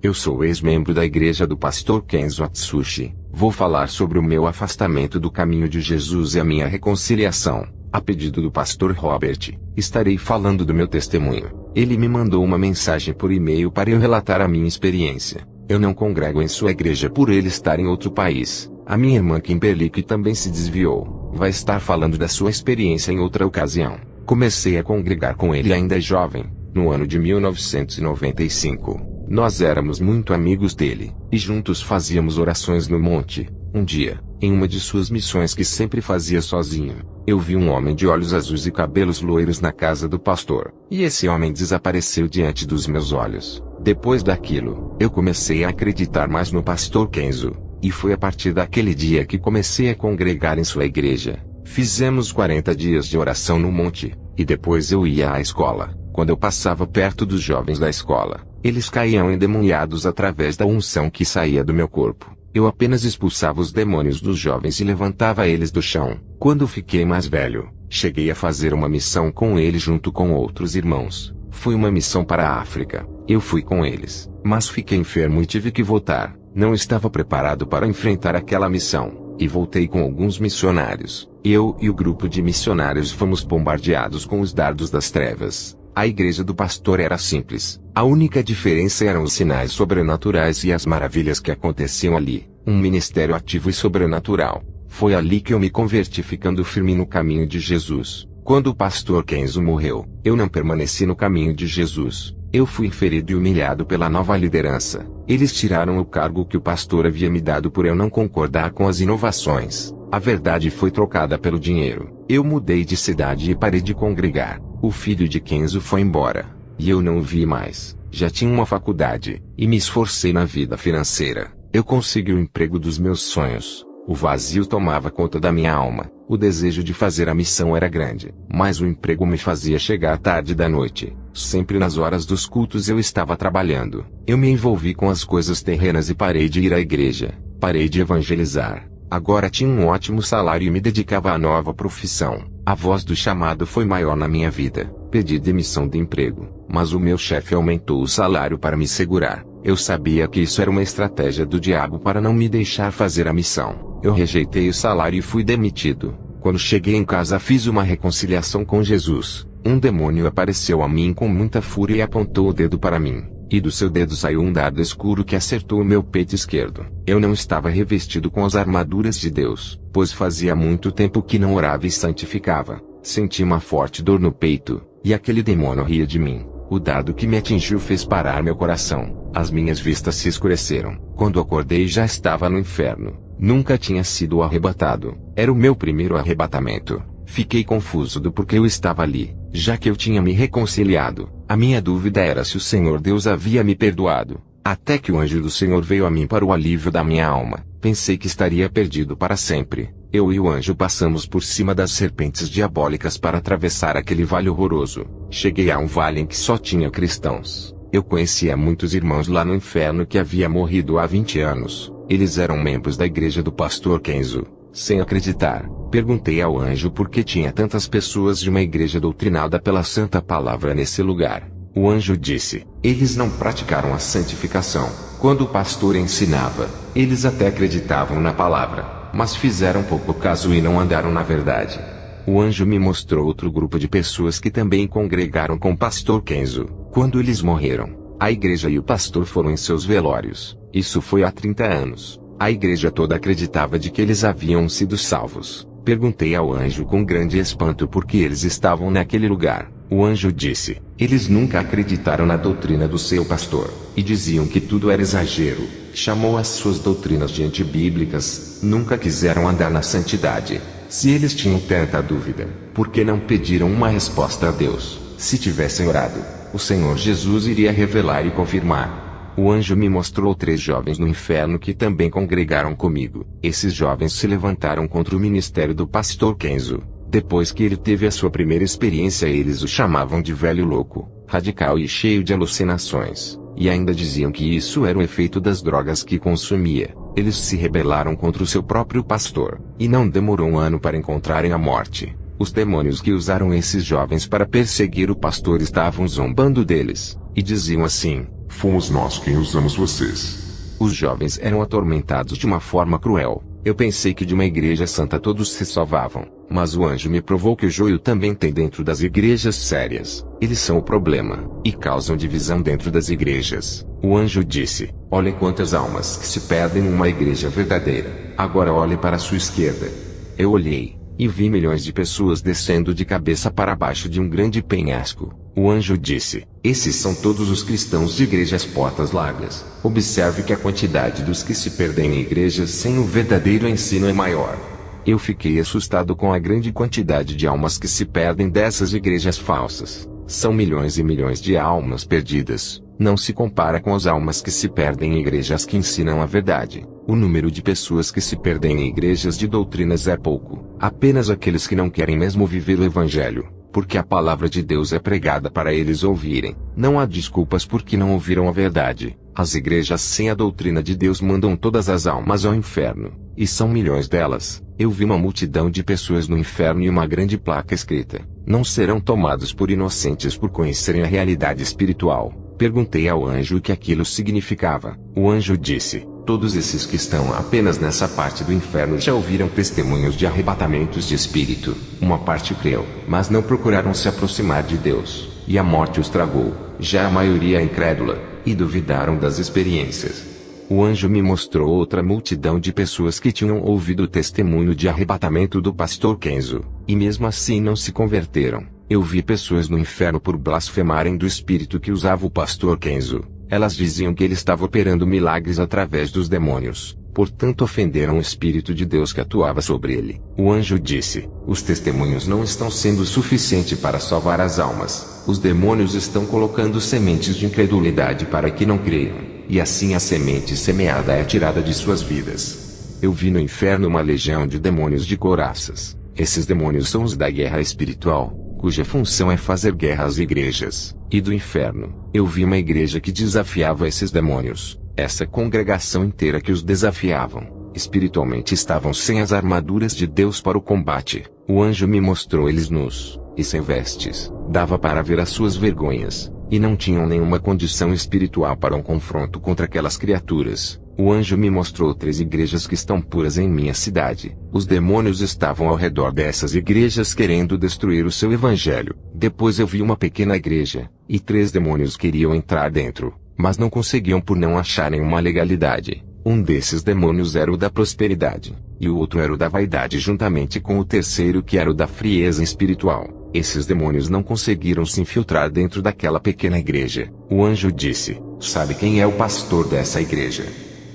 Eu sou ex-membro da igreja do pastor Kenzo Atsushi. Vou falar sobre o meu afastamento do caminho de Jesus e a minha reconciliação. A pedido do pastor Robert, estarei falando do meu testemunho. Ele me mandou uma mensagem por e-mail para eu relatar a minha experiência. Eu não congrego em sua igreja por ele estar em outro país. A minha irmã Kimberly, que também se desviou, vai estar falando da sua experiência em outra ocasião. Comecei a congregar com ele ainda jovem, no ano de 1995. Nós éramos muito amigos dele, e juntos fazíamos orações no monte. Um dia, em uma de suas missões que sempre fazia sozinho, eu vi um homem de olhos azuis e cabelos loiros na casa do pastor, e esse homem desapareceu diante dos meus olhos. Depois daquilo, eu comecei a acreditar mais no pastor Kenzo, e foi a partir daquele dia que comecei a congregar em sua igreja. Fizemos 40 dias de oração no monte, e depois eu ia à escola. Quando eu passava perto dos jovens da escola, eles caíam endemoniados através da unção que saía do meu corpo. Eu apenas expulsava os demônios dos jovens e levantava eles do chão. Quando fiquei mais velho, cheguei a fazer uma missão com ele junto com outros irmãos. Foi uma missão para a África. Eu fui com eles, mas fiquei enfermo e tive que voltar. Não estava preparado para enfrentar aquela missão, e voltei com alguns missionários. Eu e o grupo de missionários fomos bombardeados com os dardos das trevas. A igreja do pastor era simples. A única diferença eram os sinais sobrenaturais e as maravilhas que aconteciam ali. Um ministério ativo e sobrenatural. Foi ali que eu me converti, ficando firme no caminho de Jesus. Quando o pastor Kenzo morreu, eu não permaneci no caminho de Jesus. Eu fui ferido e humilhado pela nova liderança. Eles tiraram o cargo que o pastor havia me dado por eu não concordar com as inovações. A verdade foi trocada pelo dinheiro. Eu mudei de cidade e parei de congregar. O filho de Kenzo foi embora, e eu não o vi mais. Já tinha uma faculdade, e me esforcei na vida financeira. Eu consegui o emprego dos meus sonhos. O vazio tomava conta da minha alma. O desejo de fazer a missão era grande, mas o emprego me fazia chegar tarde da noite. Sempre nas horas dos cultos eu estava trabalhando. Eu me envolvi com as coisas terrenas e parei de ir à igreja. Parei de evangelizar. Agora tinha um ótimo salário e me dedicava à nova profissão. A voz do chamado foi maior na minha vida. Pedi demissão de emprego, mas o meu chefe aumentou o salário para me segurar. Eu sabia que isso era uma estratégia do diabo para não me deixar fazer a missão. Eu rejeitei o salário e fui demitido. Quando cheguei em casa fiz uma reconciliação com Jesus. Um demônio apareceu a mim com muita fúria e apontou o dedo para mim. E do seu dedo saiu um dardo escuro que acertou o meu peito esquerdo. Eu não estava revestido com as armaduras de Deus, pois fazia muito tempo que não orava e santificava. Senti uma forte dor no peito, e aquele demônio ria de mim. O dardo que me atingiu fez parar meu coração. As minhas vistas se escureceram. Quando acordei já estava no inferno. Nunca tinha sido arrebatado. Era o meu primeiro arrebatamento. Fiquei confuso do porquê eu estava ali, já que eu tinha me reconciliado. A minha dúvida era se o Senhor Deus havia me perdoado. Até que o anjo do Senhor veio a mim para o alívio da minha alma. Pensei que estaria perdido para sempre. Eu e o anjo passamos por cima das serpentes diabólicas para atravessar aquele vale horroroso. Cheguei a um vale em que só tinha cristãos. Eu conhecia muitos irmãos lá no inferno que haviam morrido há 20 anos. Eles eram membros da igreja do pastor Kenzo. Sem acreditar, perguntei ao anjo por que tinha tantas pessoas de uma igreja doutrinada pela santa palavra nesse lugar. O anjo disse: eles não praticaram a santificação. Quando o pastor ensinava, eles até acreditavam na palavra, mas fizeram pouco caso e não andaram na verdade. O anjo me mostrou outro grupo de pessoas que também congregaram com o pastor Kenzo. Quando eles morreram, a igreja e o pastor foram em seus velórios. Isso foi há 30 anos. A igreja toda acreditava de que eles haviam sido salvos. Perguntei ao anjo com grande espanto por que eles estavam naquele lugar. O anjo disse: eles nunca acreditaram na doutrina do seu pastor, e diziam que tudo era exagero. Chamou as suas doutrinas de antibíblicas, nunca quiseram andar na santidade. Se eles tinham tanta dúvida, por que não pediram uma resposta a Deus? Se tivessem orado, o Senhor Jesus iria revelar e confirmar. O anjo me mostrou 3 jovens no inferno que também congregaram comigo. Esses jovens se levantaram contra o ministério do pastor Kenzo. Depois que ele teve a sua primeira experiência, eles o chamavam de velho louco, radical e cheio de alucinações. E ainda diziam que isso era o efeito das drogas que consumia. Eles se rebelaram contra o seu próprio pastor, e não demorou um ano para encontrarem a morte. Os demônios que usaram esses jovens para perseguir o pastor estavam zombando deles, e diziam assim: Fomos nós quem usamos vocês. Os jovens eram atormentados de uma forma cruel. Eu pensei que de uma igreja santa todos se salvavam, mas o anjo me provou que o joio também tem dentro das igrejas sérias. Eles são o problema, e causam divisão dentro das igrejas. O anjo disse: olhem quantas almas que se perdem numa igreja verdadeira. Agora olhe para a sua esquerda. Eu olhei, e vi milhões de pessoas descendo de cabeça para baixo de um grande penhasco. O anjo disse: esses são todos os cristãos de igrejas portas largas. Observe que a quantidade dos que se perdem em igrejas sem o verdadeiro ensino é maior. Eu fiquei assustado com a grande quantidade de almas que se perdem dessas igrejas falsas. São milhões e milhões de almas perdidas. Não se compara com as almas que se perdem em igrejas que ensinam a verdade. O número de pessoas que se perdem em igrejas de doutrinas é pouco. Apenas aqueles que não querem mesmo viver o evangelho, porque a palavra de Deus é pregada para eles ouvirem. Não há desculpas porque não ouviram a verdade. As igrejas sem a doutrina de Deus mandam todas as almas ao inferno, e são milhões delas. Eu vi uma multidão de pessoas no inferno e uma grande placa escrita: não serão tomados por inocentes por conhecerem a realidade espiritual. Perguntei ao anjo o que aquilo significava. O anjo disse: todos esses que estão apenas nessa parte do inferno já ouviram testemunhos de arrebatamentos de espírito. Uma parte creu, mas não procuraram se aproximar de Deus, e a morte os tragou. Já a maioria é incrédula, e duvidaram das experiências. O anjo me mostrou outra multidão de pessoas que tinham ouvido o testemunho de arrebatamento do pastor Kenzo, e mesmo assim não se converteram. Eu vi pessoas no inferno por blasfemarem do espírito que usava o pastor Kenzo. Elas diziam que ele estava operando milagres através dos demônios, portanto ofenderam o Espírito de Deus que atuava sobre ele. O anjo disse: os testemunhos não estão sendo suficiente para salvar as almas. Os demônios estão colocando sementes de incredulidade para que não creiam, e assim a semente semeada é tirada de suas vidas. Eu vi no inferno uma legião de demônios de couraças. Esses demônios são os da guerra espiritual, cuja função é fazer guerra às igrejas. E do inferno, eu vi uma igreja que desafiava esses demônios. Essa congregação inteira que os desafiavam, espiritualmente estavam sem as armaduras de Deus para o combate. O anjo me mostrou eles nus, e sem vestes. Dava para ver as suas vergonhas, e não tinham nenhuma condição espiritual para um confronto contra aquelas criaturas. O anjo me mostrou 3 igrejas que estão puras em minha cidade. Os demônios estavam ao redor dessas igrejas querendo destruir o seu evangelho. Depois eu vi uma pequena igreja, e 3 demônios queriam entrar dentro, mas não conseguiam por não acharem uma legalidade. Um desses demônios era o da prosperidade, e o outro era o da vaidade juntamente com o terceiro que era o da frieza espiritual. Esses demônios não conseguiram se infiltrar dentro daquela pequena igreja. O anjo disse: sabe quem é o pastor dessa igreja?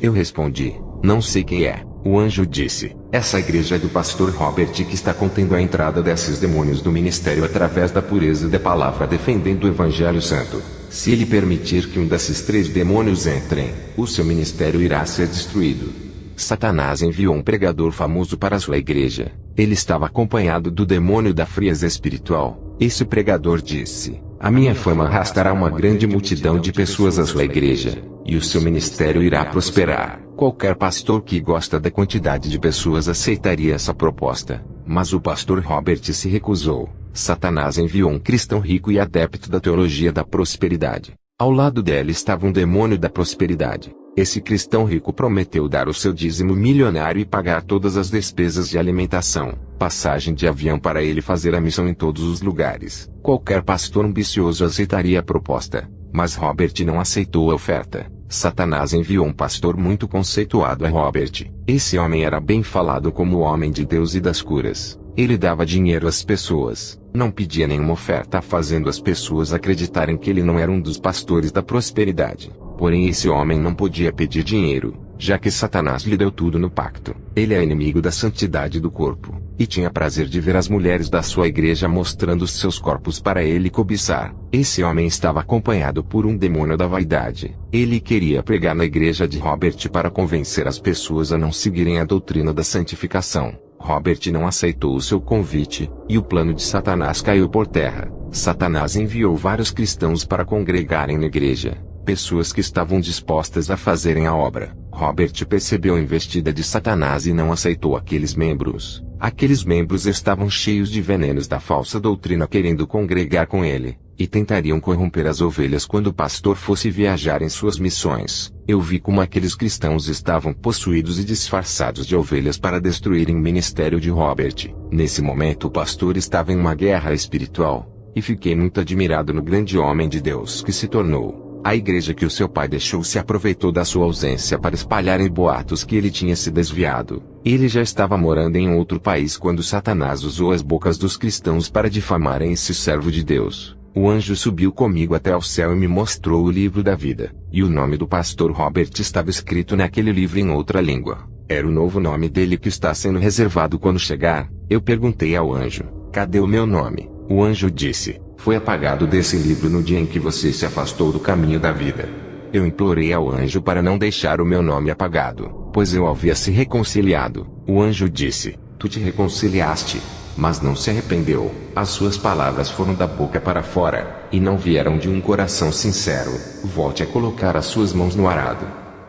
Eu respondi: não sei quem é. O anjo disse: essa igreja é do pastor Robert que está contendo a entrada desses demônios do ministério através da pureza da palavra defendendo o evangelho santo. Se ele permitir que um desses 3 demônios entrem, o seu ministério irá ser destruído. Satanás enviou um pregador famoso para sua igreja. Ele estava acompanhado do demônio da frieza espiritual. Esse pregador disse: a minha fama arrastará uma grande multidão de pessoas à sua igreja, e o seu ministério irá prosperar. Qualquer pastor que gosta da quantidade de pessoas aceitaria essa proposta, mas o pastor Robert se recusou. Satanás enviou um cristão rico e adepto da teologia da prosperidade. Ao lado dele estava um demônio da prosperidade. Esse cristão rico prometeu dar o seu dízimo milionário e pagar todas as despesas de alimentação, passagem de avião para ele fazer a missão em todos os lugares. Qualquer pastor ambicioso aceitaria a proposta, mas Robert não aceitou a oferta. Satanás enviou um pastor muito conceituado a Robert. Esse homem era bem falado como o homem de Deus e das curas. Ele dava dinheiro às pessoas, não pedia nenhuma oferta, fazendo as pessoas acreditarem que ele não era um dos pastores da prosperidade. Porém esse homem não podia pedir dinheiro, já que Satanás lhe deu tudo no pacto. Ele é inimigo da santidade do corpo, e tinha prazer de ver as mulheres da sua igreja mostrando os seus corpos para ele cobiçar. Esse homem estava acompanhado por um demônio da vaidade. Ele queria pregar na igreja de Robert para convencer as pessoas a não seguirem a doutrina da santificação. Robert não aceitou o seu convite, e o plano de Satanás caiu por terra. Satanás enviou vários cristãos para congregarem na igreja, pessoas que estavam dispostas a fazerem a obra. Robert percebeu a investida de Satanás e não aceitou aqueles membros. Aqueles membros estavam cheios de venenos da falsa doutrina querendo congregar com ele, e tentariam corromper as ovelhas quando o pastor fosse viajar em suas missões. Eu vi como aqueles cristãos estavam possuídos e disfarçados de ovelhas para destruírem o ministério de Robert. Nesse momento o pastor estava em uma guerra espiritual, e fiquei muito admirado no grande homem de Deus que se tornou. A igreja que o seu pai deixou se aproveitou da sua ausência para espalharem boatos que ele tinha se desviado. Ele já estava morando em outro país quando Satanás usou as bocas dos cristãos para difamarem esse servo de Deus. O anjo subiu comigo até ao céu e me mostrou o livro da vida, e o nome do pastor Robert estava escrito naquele livro em outra língua. Era o novo nome dele que está sendo reservado quando chegar. Eu perguntei ao anjo: cadê o meu nome? O anjo disse: foi apagado desse livro no dia em que você se afastou do caminho da vida. Eu implorei ao anjo para não deixar o meu nome apagado, pois eu havia se reconciliado. O anjo disse: tu te reconciliaste, mas não se arrependeu. As suas palavras foram da boca para fora, e não vieram de um coração sincero. Volte a colocar as suas mãos no arado.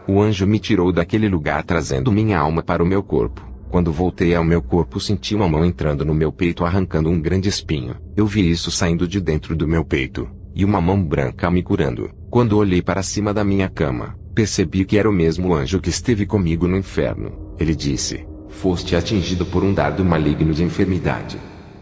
O anjo me tirou daquele lugar trazendo minha alma para o meu corpo. Quando voltei ao meu corpo senti uma mão entrando no meu peito arrancando um grande espinho. Eu vi isso saindo de dentro do meu peito, e uma mão branca me curando. Quando olhei para cima da minha cama, percebi que era o mesmo anjo que esteve comigo no inferno. Ele disse: foste atingido por um dardo maligno de enfermidade.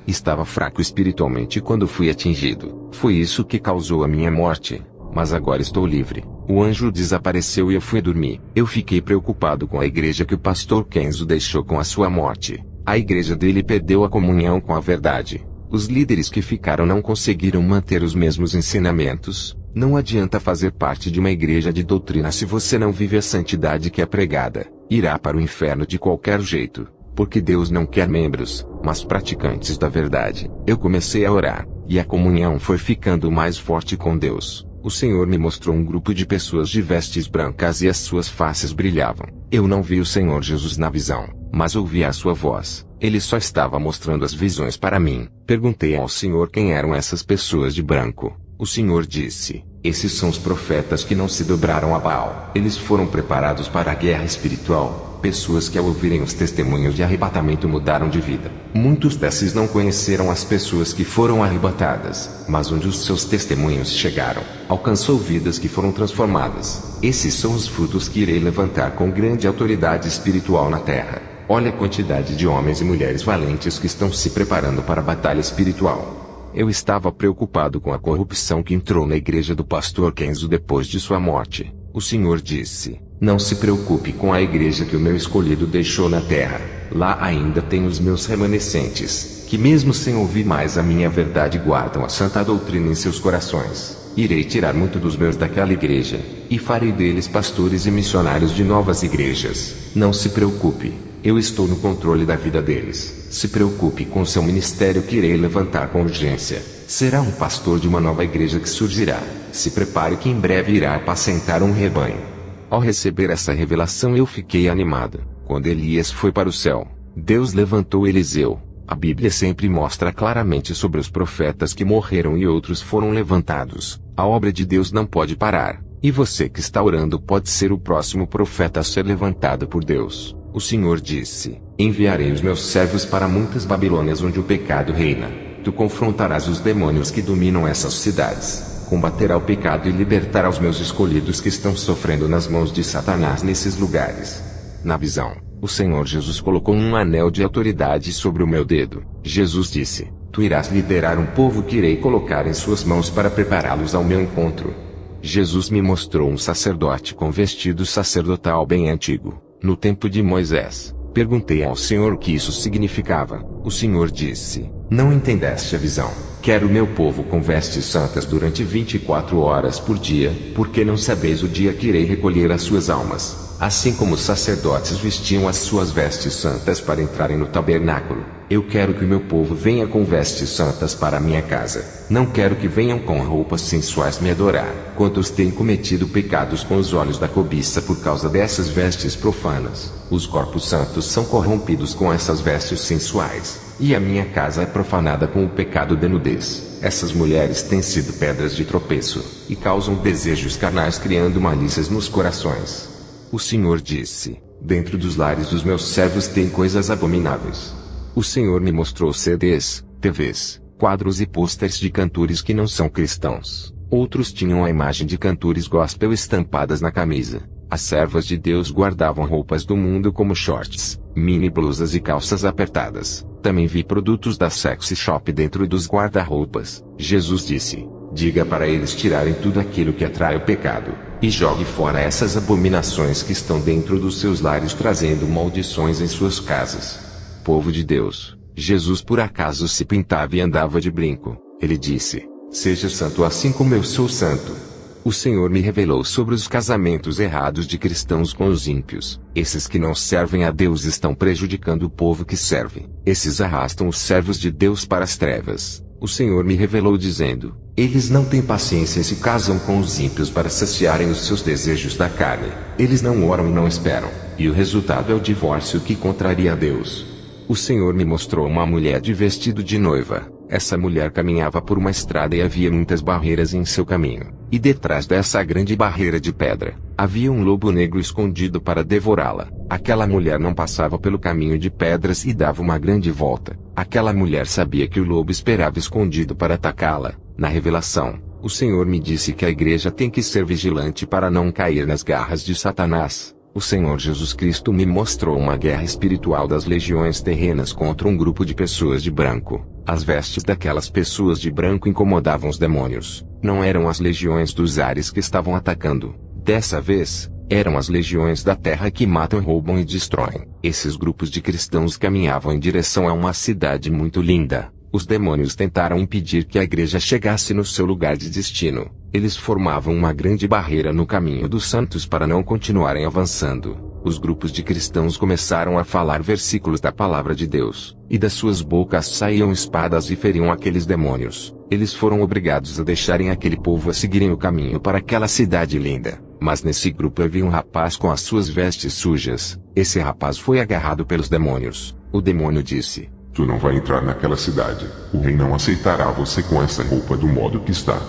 Estava fraco espiritualmente quando fui atingido. Foi isso que causou a minha morte. Mas agora estou livre. O anjo desapareceu e eu fui dormir. Eu fiquei preocupado com a igreja que o pastor Kenzo deixou com a sua morte. A igreja dele perdeu a comunhão com a verdade. Os líderes que ficaram não conseguiram manter os mesmos ensinamentos. Não adianta fazer parte de uma igreja de doutrina se você não vive a santidade que é pregada. Irá para o inferno de qualquer jeito, porque Deus não quer membros, mas praticantes da verdade. Eu comecei a orar, e a comunhão foi ficando mais forte com Deus. O Senhor me mostrou um grupo de pessoas de vestes brancas e as suas faces brilhavam. Eu não vi o Senhor Jesus na visão, mas ouvi a sua voz. Ele só estava mostrando as visões para mim. Perguntei ao Senhor quem eram essas pessoas de branco. O Senhor disse: esses são os profetas que não se dobraram a Baal. Eles foram preparados para a guerra espiritual. Pessoas que ao ouvirem os testemunhos de arrebatamento mudaram de vida. Muitos desses não conheceram as pessoas que foram arrebatadas, mas onde os seus testemunhos chegaram, alcançou vidas que foram transformadas. Esses são os frutos que irei levantar com grande autoridade espiritual na terra. Olha a quantidade de homens e mulheres valentes que estão se preparando para a batalha espiritual. Eu estava preocupado com a corrupção que entrou na igreja do pastor Kenzo depois de sua morte. O Senhor disse: não se preocupe com a igreja que o meu escolhido deixou na terra. Lá ainda tem os meus remanescentes, que mesmo sem ouvir mais a minha verdade guardam a santa doutrina em seus corações. Irei tirar muito dos meus daquela igreja, e farei deles pastores e missionários de novas igrejas. Não se preocupe, eu estou no controle da vida deles. Se preocupe com seu ministério que irei levantar com urgência. Será um pastor de uma nova igreja que surgirá. Se prepare que em breve irá apacentar um rebanho. Ao receber essa revelação eu fiquei animado. Quando Elias foi para o céu, Deus levantou Eliseu. A Bíblia sempre mostra claramente sobre os profetas que morreram e outros foram levantados. A obra de Deus não pode parar. E você que está orando pode ser o próximo profeta a ser levantado por Deus. O Senhor disse: enviarei os meus servos para muitas Babilônias onde o pecado reina. Tu confrontarás os demônios que dominam essas cidades. Combaterá o pecado e libertará os meus escolhidos que estão sofrendo nas mãos de Satanás nesses lugares. Na visão, o Senhor Jesus colocou um anel de autoridade sobre o meu dedo. Jesus disse: tu irás liderar um povo que irei colocar em suas mãos para prepará-los ao meu encontro. Jesus me mostrou um sacerdote com vestido sacerdotal bem antigo, no tempo de Moisés. Perguntei ao Senhor o que isso significava. O Senhor disse: não entendeste a visão. Quero o meu povo com vestes santas durante 24 horas por dia, porque não sabeis o dia que irei recolher as suas almas. Assim como os sacerdotes vestiam as suas vestes santas para entrarem no tabernáculo, eu quero que o meu povo venha com vestes santas para a minha casa. Não quero que venham com roupas sensuais me adorar. Quantos têm cometido pecados com os olhos da cobiça por causa dessas vestes profanas? Os corpos santos são corrompidos com essas vestes sensuais, e a minha casa é profanada com o pecado de nudez. Essas mulheres têm sido pedras de tropeço, e causam desejos carnais criando malícias nos corações. O Senhor disse: dentro dos lares dos meus servos tem coisas abomináveis. O Senhor me mostrou CDs, TVs, quadros e pôsteres de cantores que não são cristãos. Outros tinham a imagem de cantores gospel estampadas na camisa. As servas de Deus guardavam roupas do mundo como shorts, mini blusas e calças apertadas. Também vi produtos da sexy shop dentro dos guarda-roupas. Jesus disse: diga para eles tirarem tudo aquilo que atrai o pecado, e jogue fora essas abominações que estão dentro dos seus lares trazendo maldições em suas casas. Povo de Deus, Jesus por acaso se pintava e andava de brinco. Ele disse: seja santo assim como eu sou santo. O Senhor me revelou sobre os casamentos errados de cristãos com os ímpios. Esses que não servem a Deus estão prejudicando o povo que serve. Esses arrastam os servos de Deus para as trevas. O Senhor me revelou dizendo: eles não têm paciência e se casam com os ímpios para saciarem os seus desejos da carne. Eles não oram e não esperam. E o resultado é o divórcio que contraria a Deus. O Senhor me mostrou uma mulher de vestido de noiva. Essa mulher caminhava por uma estrada e havia muitas barreiras em seu caminho. E detrás dessa grande barreira de pedra, havia um lobo negro escondido para devorá-la. Aquela mulher não passava pelo caminho de pedras e dava uma grande volta. Aquela mulher sabia que o lobo esperava escondido para atacá-la. Na revelação, o Senhor me disse que a igreja tem que ser vigilante para não cair nas garras de Satanás. O Senhor Jesus Cristo me mostrou uma guerra espiritual das legiões terrenas contra um grupo de pessoas de branco. As vestes daquelas pessoas de branco incomodavam os demônios. Não eram as legiões dos ares que estavam atacando. Dessa vez, eram as legiões da terra que matam, roubam e destroem. Esses grupos de cristãos caminhavam em direção a uma cidade muito linda. Os demônios tentaram impedir que a igreja chegasse no seu lugar de destino. Eles formavam uma grande barreira no caminho dos santos para não continuarem avançando. Os grupos de cristãos começaram a falar versículos da palavra de Deus, e das suas bocas saíam espadas e feriam aqueles demônios. Eles foram obrigados a deixarem aquele povo a seguirem o caminho para aquela cidade linda. Mas nesse grupo havia um rapaz com as suas vestes sujas. Esse rapaz foi agarrado pelos demônios. O demônio disse: tu não vai entrar naquela cidade. O rei não aceitará você com essa roupa do modo que está.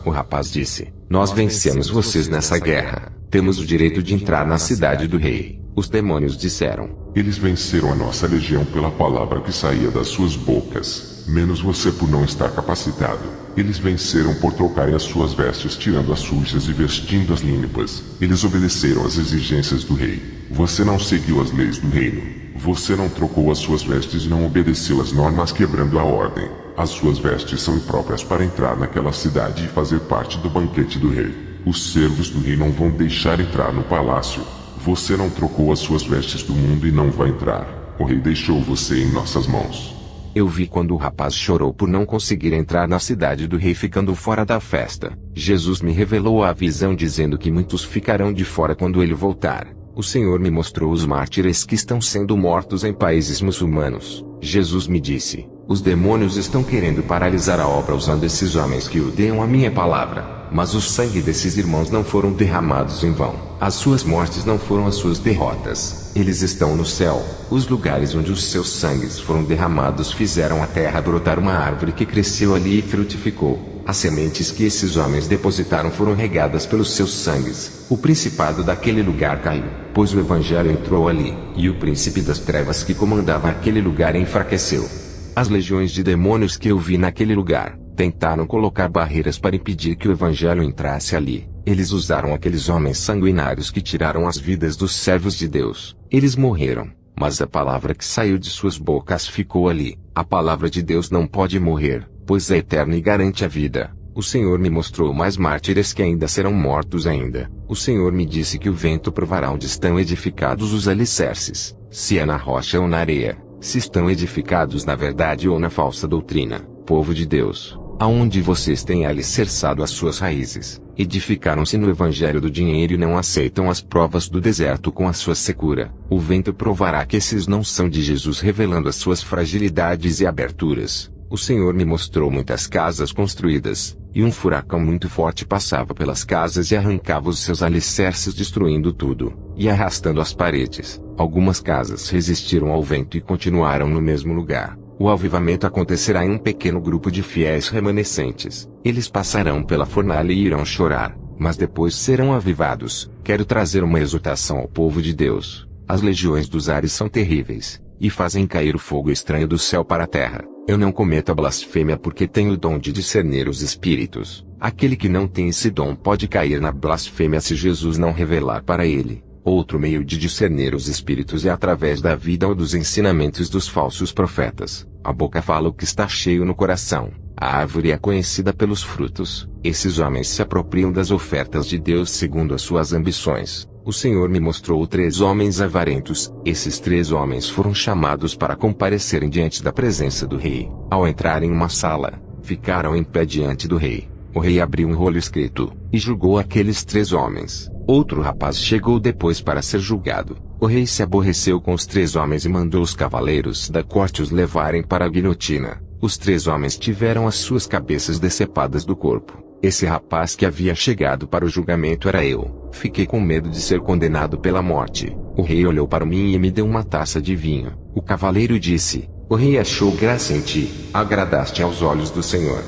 O rapaz disse: nós vencemos vocês nessa guerra. Temos o direito de entrar na cidade do rei. Os demônios disseram: eles venceram a nossa legião pela palavra que saía das suas bocas, menos você por não estar capacitado. Eles venceram por trocarem as suas vestes, tirando as sujas e vestindo as limpas. Eles obedeceram às exigências do rei. Você não seguiu as leis do reino. Você não trocou as suas vestes e não obedeceu às normas, quebrando a ordem. As suas vestes são impróprias para entrar naquela cidade e fazer parte do banquete do rei. Os servos do rei não vão deixar entrar no palácio. Você não trocou as suas vestes do mundo e não vai entrar. O rei deixou você em nossas mãos. Eu vi quando o rapaz chorou por não conseguir entrar na cidade do rei, ficando fora da festa. Jesus me revelou a visão dizendo que muitos ficarão de fora quando ele voltar. O Senhor me mostrou os mártires que estão sendo mortos em países muçulmanos. Jesus me disse: os demônios estão querendo paralisar a obra usando esses homens que odeiam a minha palavra. Mas o sangue desses irmãos não foram derramados em vão. As suas mortes não foram as suas derrotas. Eles estão no céu. Os lugares onde os seus sangues foram derramados fizeram a terra brotar uma árvore que cresceu ali e frutificou. As sementes que esses homens depositaram foram regadas pelos seus sangues. O principado daquele lugar caiu, pois o evangelho entrou ali, e o príncipe das trevas que comandava aquele lugar enfraqueceu. As legiões de demônios que eu vi naquele lugar tentaram colocar barreiras para impedir que o evangelho entrasse ali. Eles usaram aqueles homens sanguinários que tiraram as vidas dos servos de Deus. Eles morreram, mas a palavra que saiu de suas bocas ficou ali. A palavra de Deus não pode morrer, pois é eterna e garante a vida. O Senhor me mostrou mais mártires que ainda serão mortos ainda. O Senhor me disse que o vento provará onde estão edificados os alicerces, se é na rocha ou na areia, se estão edificados na verdade ou na falsa doutrina. Povo de Deus, aonde vocês têm alicerçado as suas raízes, edificaram-se no evangelho do dinheiro e não aceitam as provas do deserto com a sua secura. O vento provará que esses não são de Jesus, revelando as suas fragilidades e aberturas. O Senhor me mostrou muitas casas construídas, e um furacão muito forte passava pelas casas e arrancava os seus alicerces, destruindo tudo, e arrastando as paredes. Algumas casas resistiram ao vento e continuaram no mesmo lugar. O avivamento acontecerá em um pequeno grupo de fiéis remanescentes. Eles passarão pela fornalha e irão chorar, mas depois serão avivados. Quero trazer uma exortação ao povo de Deus. As legiões dos ares são terríveis, e fazem cair o fogo estranho do céu para a terra. Eu não cometo a blasfêmia porque tenho o dom de discernir os espíritos. Aquele que não tem esse dom pode cair na blasfêmia se Jesus não revelar para ele. Outro meio de discernir os espíritos é através da vida ou dos ensinamentos dos falsos profetas. A boca fala o que está cheio no coração. A árvore é conhecida pelos frutos. Esses homens se apropriam das ofertas de Deus segundo as suas ambições. O Senhor me mostrou 3 homens avarentos. Esses 3 homens foram chamados para comparecerem diante da presença do rei. Ao entrarem em uma sala, ficaram em pé diante do rei. O rei abriu um rolo escrito, e julgou aqueles 3 homens. Outro rapaz chegou depois para ser julgado. O rei se aborreceu com os 3 homens e mandou os cavaleiros da corte os levarem para a guilhotina. Os 3 homens tiveram as suas cabeças decepadas do corpo. Esse rapaz que havia chegado para o julgamento era eu. Fiquei com medo de ser condenado pela morte. O rei olhou para mim e me deu uma taça de vinho. O cavaleiro disse: o rei achou graça em ti, agradaste aos olhos do Senhor.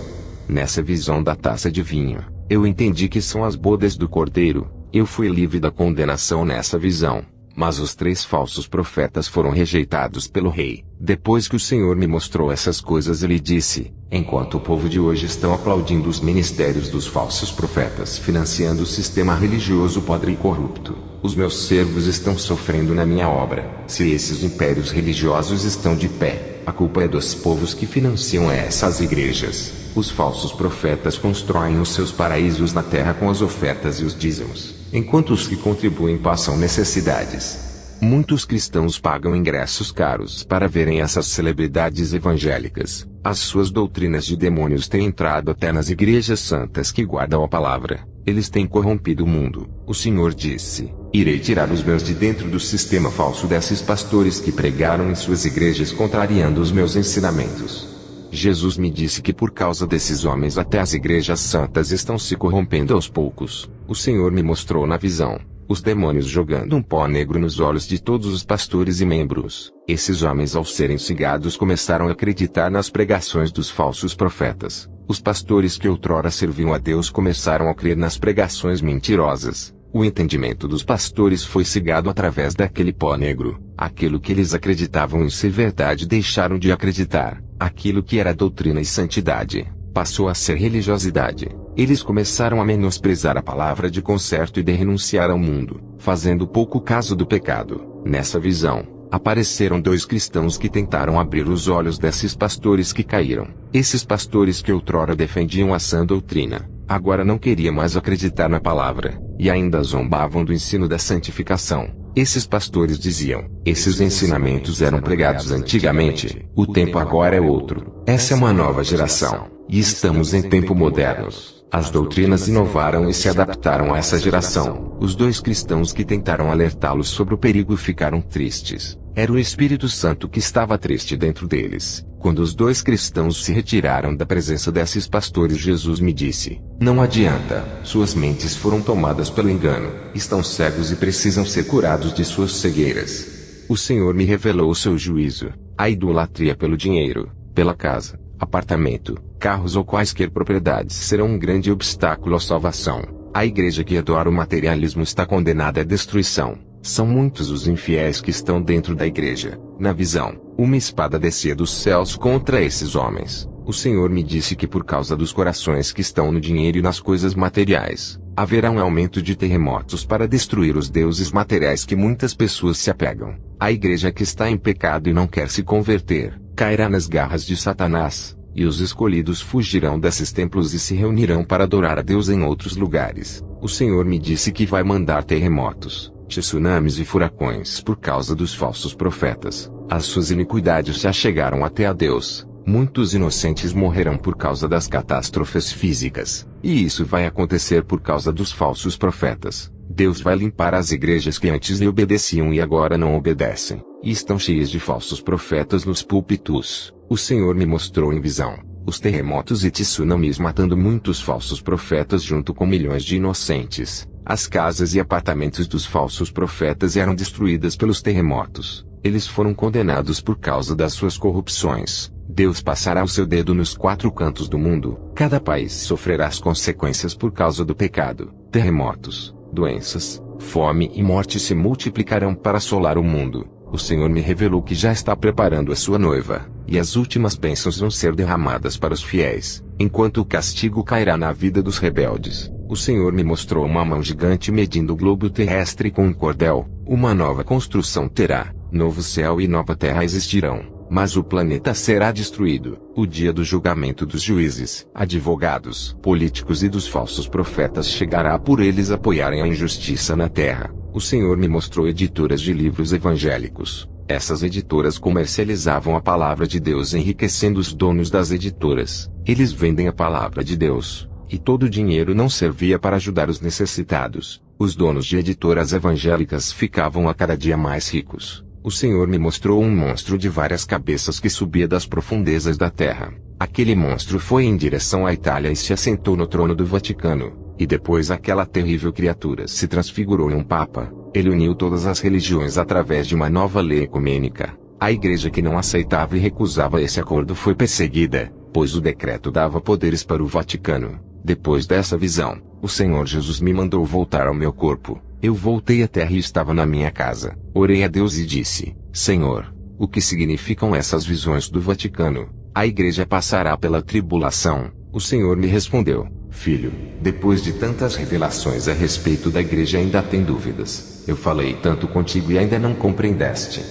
Nessa visão da taça de vinho, eu entendi que são as bodas do cordeiro. Eu fui livre da condenação nessa visão. Mas os 3 falsos profetas foram rejeitados pelo rei. Depois que o Senhor me mostrou essas coisas, ele disse: enquanto o povo de hoje estão aplaudindo os ministérios dos falsos profetas, financiando o sistema religioso podre e corrupto, os meus servos estão sofrendo na minha obra. Se esses impérios religiosos estão de pé, a culpa é dos povos que financiam essas igrejas. Os falsos profetas constroem os seus paraísos na terra com as ofertas e os dízimos, enquanto os que contribuem passam necessidades. Muitos cristãos pagam ingressos caros para verem essas celebridades evangélicas. As suas doutrinas de demônios têm entrado até nas igrejas santas que guardam a palavra. Eles têm corrompido o mundo. O Senhor disse: irei tirar os meus de dentro do sistema falso desses pastores que pregaram em suas igrejas contrariando os meus ensinamentos. Jesus me disse que por causa desses homens até as igrejas santas estão se corrompendo aos poucos. O Senhor me mostrou na visão os demônios jogando um pó negro nos olhos de todos os pastores e membros. Esses homens, ao serem cigados, começaram a acreditar nas pregações dos falsos profetas. Os pastores que outrora serviam a Deus começaram a crer nas pregações mentirosas. O entendimento dos pastores foi cegado através daquele pó negro. Aquilo que eles acreditavam em ser verdade deixaram de acreditar. Aquilo que era doutrina e santidade passou a ser religiosidade. Eles começaram a menosprezar a palavra de conserto e de renunciar ao mundo, fazendo pouco caso do pecado. Nessa visão, apareceram 2 cristãos que tentaram abrir os olhos desses pastores que caíram. Esses pastores que outrora defendiam a sã doutrina, agora não queriam mais acreditar na palavra, e ainda zombavam do ensino da santificação. Esses pastores diziam: esses ensinamentos eram pregados antigamente, o tempo agora é outro. Essa é uma nova geração, e estamos em tempos modernos. As doutrinas inovaram e se adaptaram a essa geração. Os 2 cristãos que tentaram alertá-los sobre o perigo ficaram tristes. Era o Espírito Santo que estava triste dentro deles. Quando os 2 cristãos se retiraram da presença desses pastores, Jesus me disse: não adianta, suas mentes foram tomadas pelo engano, estão cegos e precisam ser curados de suas cegueiras. O Senhor me revelou o seu juízo: a idolatria pelo dinheiro, pela casa, apartamento, carros ou quaisquer propriedades serão um grande obstáculo à salvação. A igreja que adora o materialismo está condenada à destruição. São muitos os infiéis que estão dentro da igreja. Na visão, uma espada descia dos céus contra esses homens. O Senhor me disse que por causa dos corações que estão no dinheiro e nas coisas materiais, haverá um aumento de terremotos para destruir os deuses materiais que muitas pessoas se apegam. A igreja que está em pecado e não quer se converter, cairá nas garras de Satanás, e os escolhidos fugirão desses templos e se reunirão para adorar a Deus em outros lugares. O Senhor me disse que vai mandar terremotos, tsunamis e furacões por causa dos falsos profetas. As suas iniquidades já chegaram até a Deus. Muitos inocentes morrerão por causa das catástrofes físicas. E isso vai acontecer por causa dos falsos profetas. Deus vai limpar as igrejas que antes lhe obedeciam e agora não obedecem, e estão cheias de falsos profetas nos púlpitos. O Senhor me mostrou em visão os terremotos e tsunamis matando muitos falsos profetas junto com milhões de inocentes. As casas e apartamentos dos falsos profetas eram destruídas pelos terremotos. Eles foram condenados por causa das suas corrupções. Deus passará o seu dedo nos 4 cantos do mundo. Cada país sofrerá as consequências por causa do pecado. Terremotos, doenças, fome e morte se multiplicarão para assolar o mundo. O Senhor me revelou que já está preparando a sua noiva, e as últimas bênçãos vão ser derramadas para os fiéis, enquanto o castigo cairá na vida dos rebeldes. O Senhor me mostrou uma mão gigante medindo o globo terrestre com um cordel. Uma nova construção terá, novo céu e nova terra existirão, mas o planeta será destruído. O dia do julgamento dos juízes, advogados, políticos e dos falsos profetas chegará por eles apoiarem a injustiça na terra. O Senhor me mostrou editoras de livros evangélicos. Essas editoras comercializavam a palavra de Deus, enriquecendo os donos das editoras. Eles vendem a palavra de Deus, e todo o dinheiro não servia para ajudar os necessitados. Os donos de editoras evangélicas ficavam a cada dia mais ricos. O Senhor me mostrou um monstro de várias cabeças que subia das profundezas da terra. Aquele monstro foi em direção à Itália e se assentou no trono do Vaticano. E depois aquela terrível criatura se transfigurou em um papa. Ele uniu todas as religiões através de uma nova lei ecumênica. A igreja que não aceitava e recusava esse acordo foi perseguida, pois o decreto dava poderes para o Vaticano. Depois dessa visão, o Senhor Jesus me mandou voltar ao meu corpo. Eu voltei à terra e estava na minha casa. Orei a Deus e disse: Senhor, o que significam essas visões do Vaticano? A igreja passará pela tribulação. O Senhor me respondeu: Filho, depois de tantas revelações a respeito da igreja ainda tem dúvidas. Eu falei tanto contigo e ainda não compreendeste.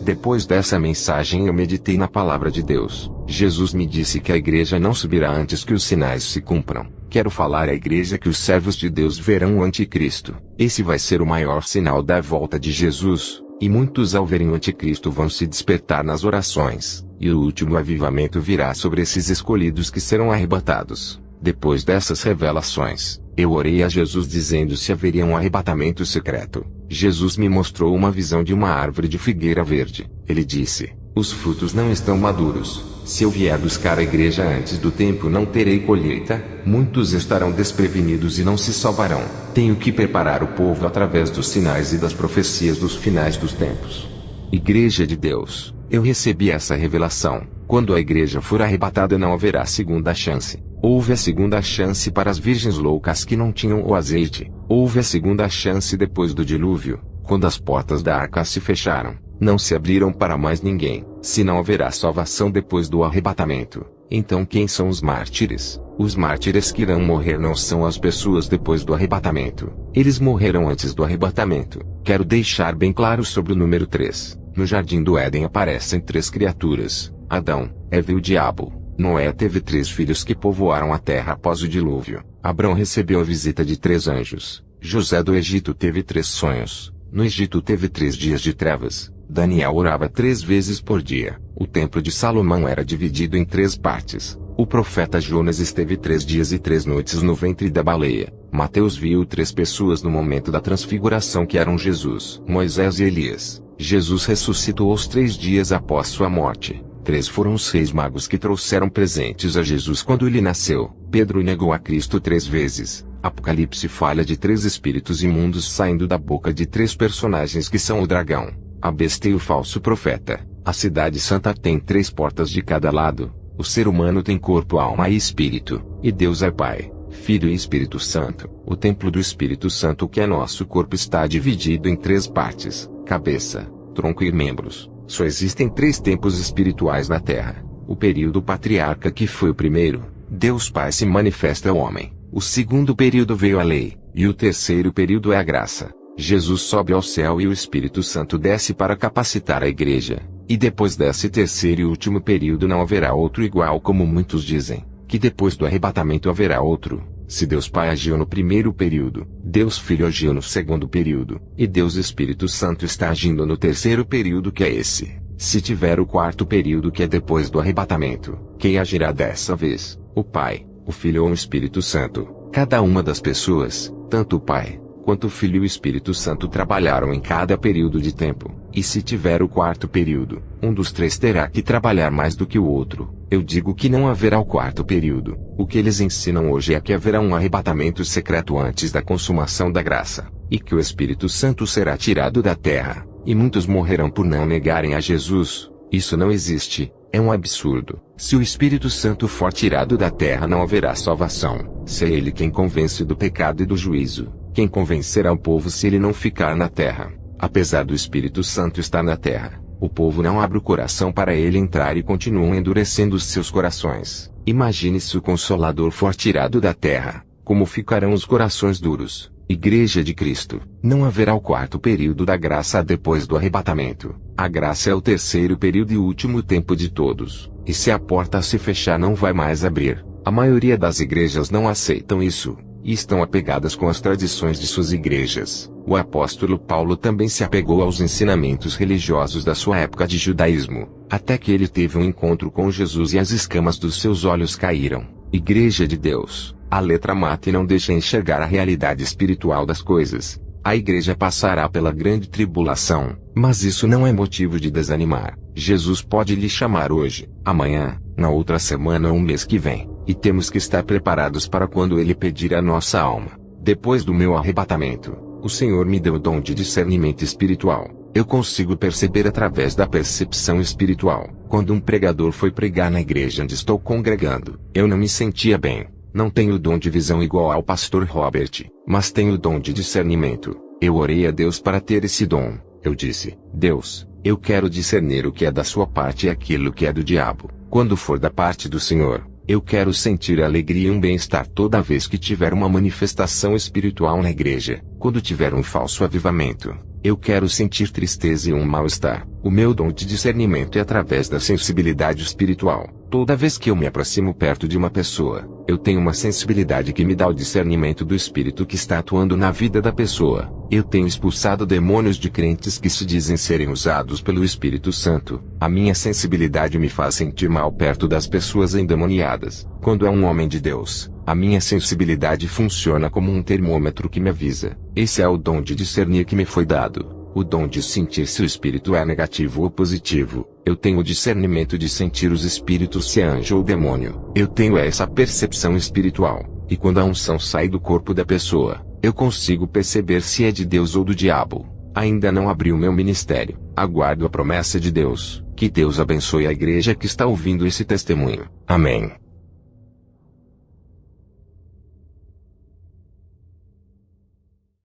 Depois dessa mensagem eu meditei na palavra de Deus. Jesus me disse que a igreja não subirá antes que os sinais se cumpram. Quero falar à igreja que os servos de Deus verão o anticristo. Esse vai ser o maior sinal da volta de Jesus, e muitos ao verem o anticristo vão se despertar nas orações, e o último avivamento virá sobre esses escolhidos que serão arrebatados. Depois dessas revelações, eu orei a Jesus dizendo se haveria um arrebatamento secreto. Jesus me mostrou uma visão de uma árvore de figueira verde. Ele disse: os frutos não estão maduros. Se eu vier buscar a igreja antes do tempo, não terei colheita. Muitos estarão desprevenidos e não se salvarão. Tenho que preparar o povo através dos sinais e das profecias dos finais dos tempos. Igreja de Deus, eu recebi essa revelação. Quando a igreja for arrebatada, não haverá segunda chance. Houve a segunda chance para as virgens loucas que não tinham o azeite. Houve a segunda chance depois do dilúvio, quando as portas da arca se fecharam. Não se abriram para mais ninguém. Se não haverá salvação depois do arrebatamento, então quem são os mártires? Os mártires que irão morrer não são as pessoas depois do arrebatamento. Eles morreram antes do arrebatamento. Quero deixar bem claro sobre o número 3. No jardim do Éden aparecem 3 criaturas: Adão, Eva e o diabo. Noé teve 3 filhos que povoaram a terra após o dilúvio. Abrão recebeu a visita de 3 anjos. José do Egito teve 3 sonhos. No Egito teve 3 dias de trevas. Daniel orava 3 vezes por dia. O templo de Salomão era dividido em 3 partes. O profeta Jonas esteve 3 dias e 3 noites no ventre da baleia. Mateus viu 3 pessoas no momento da transfiguração que eram Jesus, Moisés e Elias. Jesus ressuscitou aos 3 dias após sua morte. 3 foram os 6 magos que trouxeram presentes a Jesus quando ele nasceu. Pedro negou a Cristo 3 vezes. Apocalipse fala de 3 espíritos imundos saindo da boca de 3 personagens que são o dragão, a besta e o falso profeta. A cidade santa tem 3 portas de cada lado. O ser humano tem corpo, alma e espírito. E Deus é Pai, Filho e Espírito Santo. O templo do Espírito Santo, que é nosso corpo, está dividido em 3 partes: cabeça, tronco e membros. Só existem 3 tempos espirituais na Terra. O período patriarca, que foi o primeiro, Deus Pai se manifesta ao homem. O segundo período veio a lei, e o terceiro período é a graça. Jesus sobe ao céu e o Espírito Santo desce para capacitar a igreja. E depois desse terceiro e último período não haverá outro igual, como muitos dizem, que depois do arrebatamento haverá outro. Se Deus Pai agiu no primeiro período, Deus Filho agiu no segundo período, e Deus Espírito Santo está agindo no terceiro período, que é esse. Se tiver o quarto período, que é depois do arrebatamento, quem agirá dessa vez? O Pai, o Filho ou o Espírito Santo? Cada uma das pessoas, tanto o Pai, quanto o Filho e o Espírito Santo, trabalharam em cada período de tempo. E se tiver o quarto período, um dos 3 terá que trabalhar mais do que o outro. Eu digo que não haverá o quarto período. O que eles ensinam hoje é que haverá um arrebatamento secreto antes da consumação da graça, e que o Espírito Santo será tirado da terra, e muitos morrerão por não negarem a Jesus. Isso não existe, é um absurdo. Se o Espírito Santo for tirado da terra, não haverá salvação. Se é ele quem convence do pecado e do juízo, quem convencerá o povo se ele não ficar na terra? Apesar do Espírito Santo estar na terra, o povo não abre o coração para ele entrar e continuam endurecendo os seus corações. Imagine se o Consolador for tirado da terra, como ficarão os corações duros. Igreja de Cristo, não haverá o quarto período da graça depois do arrebatamento. A graça é o terceiro período e último tempo de todos, e se a porta se fechar não vai mais abrir. A maioria das igrejas não aceitam isso, e estão apegadas com as tradições de suas igrejas. O apóstolo Paulo também se apegou aos ensinamentos religiosos da sua época de judaísmo, até que ele teve um encontro com Jesus e as escamas dos seus olhos caíram. Igreja de Deus, a letra mata e não deixa enxergar a realidade espiritual das coisas. A igreja passará pela grande tribulação, mas isso não é motivo de desanimar. Jesus pode lhe chamar hoje, amanhã, na outra semana ou um mês que vem, e temos que estar preparados para quando ele pedir a nossa alma. Depois do meu arrebatamento, o Senhor me deu o dom de discernimento espiritual. Eu consigo perceber através da percepção espiritual. Quando um pregador foi pregar na igreja onde estou congregando, eu não me sentia bem. Não tenho o dom de visão igual ao pastor Robert, mas tenho o dom de discernimento. Eu orei a Deus para ter esse dom. Eu disse: Deus, eu quero discernir o que é da sua parte e aquilo que é do diabo. Quando for da parte do Senhor, eu quero sentir alegria e um bem-estar toda vez que tiver uma manifestação espiritual na igreja. Quando tiver um falso avivamento, eu quero sentir tristeza e um mal-estar. O meu dom de discernimento é através da sensibilidade espiritual. Toda vez que eu me aproximo perto de uma pessoa, eu tenho uma sensibilidade que me dá o discernimento do Espírito que está atuando na vida da pessoa. Eu tenho expulsado demônios de crentes que se dizem serem usados pelo Espírito Santo. A minha sensibilidade me faz sentir mal perto das pessoas endemoniadas. Quando é um homem de Deus, a minha sensibilidade funciona como um termômetro que me avisa. Esse é o dom de discernir que me foi dado. O dom de sentir se o espírito é negativo ou positivo. Eu tenho o discernimento de sentir os espíritos se é anjo ou demônio. Eu tenho essa percepção espiritual. E quando a unção sai do corpo da pessoa, eu consigo perceber se é de Deus ou do diabo. Ainda não abri o meu ministério. Aguardo a promessa de Deus. Que Deus abençoe a igreja que está ouvindo esse testemunho. Amém.